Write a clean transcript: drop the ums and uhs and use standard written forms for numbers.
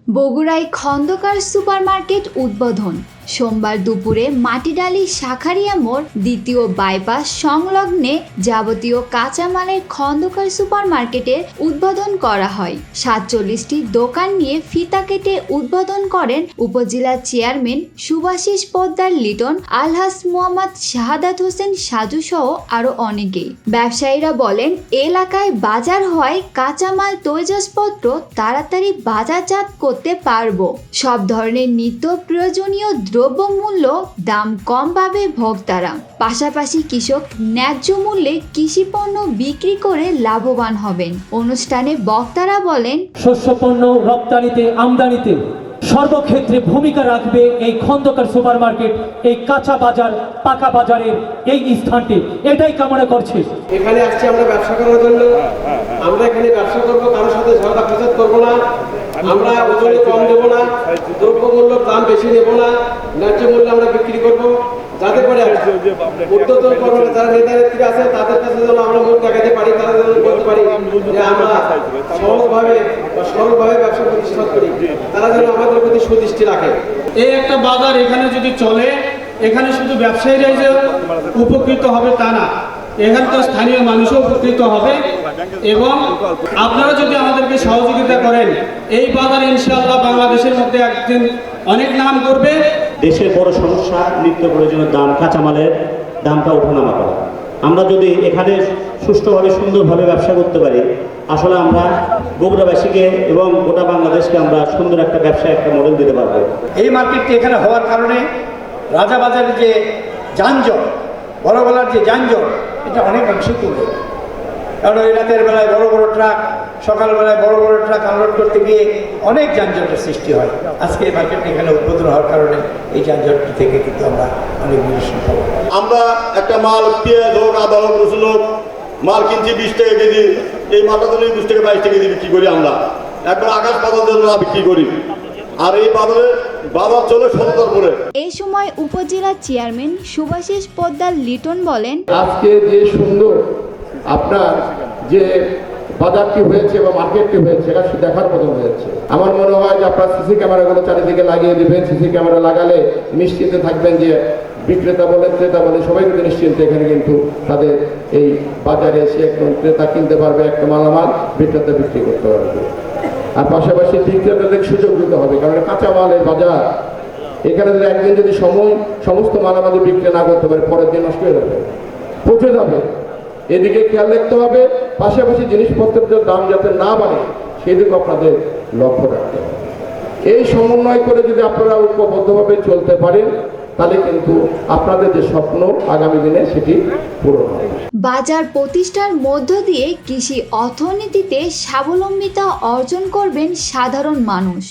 বগুড়ায় খন্দকার সুপারমার্কেট উদ্বোধন। সোমবার দুপুরে মাটিডালি শাখারিয়া মোড় দ্বিতীয় বাইপাস সংলগ্নে যাবতীয় কাঁচামালের খন্দকার সুপারমার্কেটের উদ্বোধন করা হয়। ৪৭টি দোকান নিয়ে ফিতা কেটে উদ্বোধন করেন উপজেলা চেয়ারম্যান সুভাষিস পোদ্দার লিটন, আলহাজ মোহাম্মদ শাহাদাত হোসেন সাজু সহ আরও অনেকেই। ব্যবসায়ীরা বলেন, এলাকায় বাজার হয় কাঁচামাল তৈজসপত্র তাড়াতাড়ি বাজারজাত করতে পারবো। সব ধরনের নিত্য প্রয়োজনীয় দ্রব্যমূল্য দাম কম পাবে ভোক্তারা। পাশাপাশি কৃষক ন্যায্য মূল্যে কৃষিপণ্য বিক্রি করে লাভবান হবেন। অনুষ্ঠানে বক্তারা বলেন, শস্যপণ্য রপ্তানিতে আমদানিতে সর্বক্ষেত্রে ভূমিকা রাখবে এই খন্দকার সুপারমার্কেট। এই কাঁচা বাজার পাকা বাজারের এই স্থানটি এটাই কামনা করছে। এখানে আসছি আমরা ব্যবসা করার জন্য। আমরা এখানে ব্যবসা করবো, কারোর সাথে ঝগড়া ফেসাদ করবো না। আমরা ওজনে কম দেবো না, দ্রব্যমূল্যের দাম বেশি নেবো না, ন্যায্য মূল্যে আমরা বিক্রি করবো। যাতে করে উদ্যোতন কর্মী যারা নেতা নেত্রী আছে তাদের কাছে যেন আমরা মুখ দেখাতে পারি, তারা যেন বলতে পারি যে আমরা সরলভাবে ব্যবসা প্রতিষ্ঠা করি, তারা যেন আমাদের প্রতি সুদৃষ্টি রাখে। এই একটা বাজার এখানে যদি চলে, এখানে শুধু ব্যবসায়ীরাই যে উপকৃত হবে তা না, এখানকার স্থানীয় মানুষও উপকৃত হবে। এবং আপনারা যদি আমাদেরকে সহযোগিতা করেন, এই বাজার ইনশাআল্লাহ বাংলাদেশের মধ্যে একদিন অনেক নাম করবে। দেশের বড় সমস্যা নিত্য প্রয়োজনীয় দাম, কাঁচামালের দামটা ওঠানামা করা। আমরা যদি এখানে সুষ্ঠুভাবে সুন্দরভাবে ব্যবসা করতে পারি, আসলে আমরা বগুড়াবাসীকে এবং গোটা বাংলাদেশকে আমরা সুন্দর একটা ব্যবসা একটা মডেল দিতে পারবো। এই মার্কেটটি এখানে হওয়ার কারণে রাজাবাজারের যে যানজট, বড় গলার যে যানজট, এটা অনেক অংশে কমে। কারণ ওই রাতের বেলায় বড় বড় ট্রাক, সকালবেলায় বড় বড় ট্রাক আনলোড করতে গিয়ে অনেক যানজটের সৃষ্টি হয়। আজকে এই মার্কেটটি এখানে উদ্বোধন হওয়ার কারণে এই যানজটটি থেকে কিন্তু আমরা অনেক নিরসন পাবো। আমরা একটা মাল পেঁয়াজ হোক, আদা হোক, রসুন হোক, মাল কিনছি 20 টাকা কেজি, এই মালটা তো 20 টাকা 22 টাকা কেজি বিক্রি করি। আমরা একবার আকাশ পাতাল জন্য বিক্রি করি, আর এই বাজার চলে সততারপুরে। এই সময় উপজেলা চেয়ারম্যান সুভাষিস পোদ্দার লিটন বলেন, আজকে যে সুন্দর আপনার যে বাজারটি হয়েছে বা মার্কেটটি হয়েছে, এটা দেখার মতো হয়েছে। আমার মনে হয় যে আপনার সিসি ক্যামেরাগুলো চারিদিকে লাগিয়ে দেবেন। সিসি ক্যামেরা লাগালে নিশ্চিন্তে থাকবেন যে বিক্রেতা বলে ক্রেতা বলে সবাই কিন্তু নিশ্চিন্তে এখানে কিন্তু তাদের এই বাজারে এসে একদম ক্রেতা কিনতে পারবে, একটা মালামাল বিক্রেতা বিক্রি করতে পারবে। আর পাশাপাশি বিক্রেতাদের সুযোগ দিতে হবে, কারণ কাঁচামালের বাজার এখানে যদি একদিন যদি সমস্ত মালামালি বিক্রি না করতে পারে, পরের দিন নষ্ট হয়ে যাবে, পচে যাবে। এদিকে খেয়াল রাখতে হবে। পাশাপাশি জিনিসপত্রের দাম যাতে না বাড়ে সেদিকে আপনাদের লক্ষ্য রাখতে হবে। এই সমন্বয় করে যদি আপনারা ঐক্যবদ্ধভাবে চলতে পারেন, তাহলে কিন্তু আপনাদের যে স্বপ্ন আগামী দিনে সেটি পূরণ হবে। বাজার প্রতিষ্ঠার মধ্য দিয়ে কৃষি অর্থনীতিতে স্বাবলম্বিতা অর্জন করবেন সাধারণ মানুষ।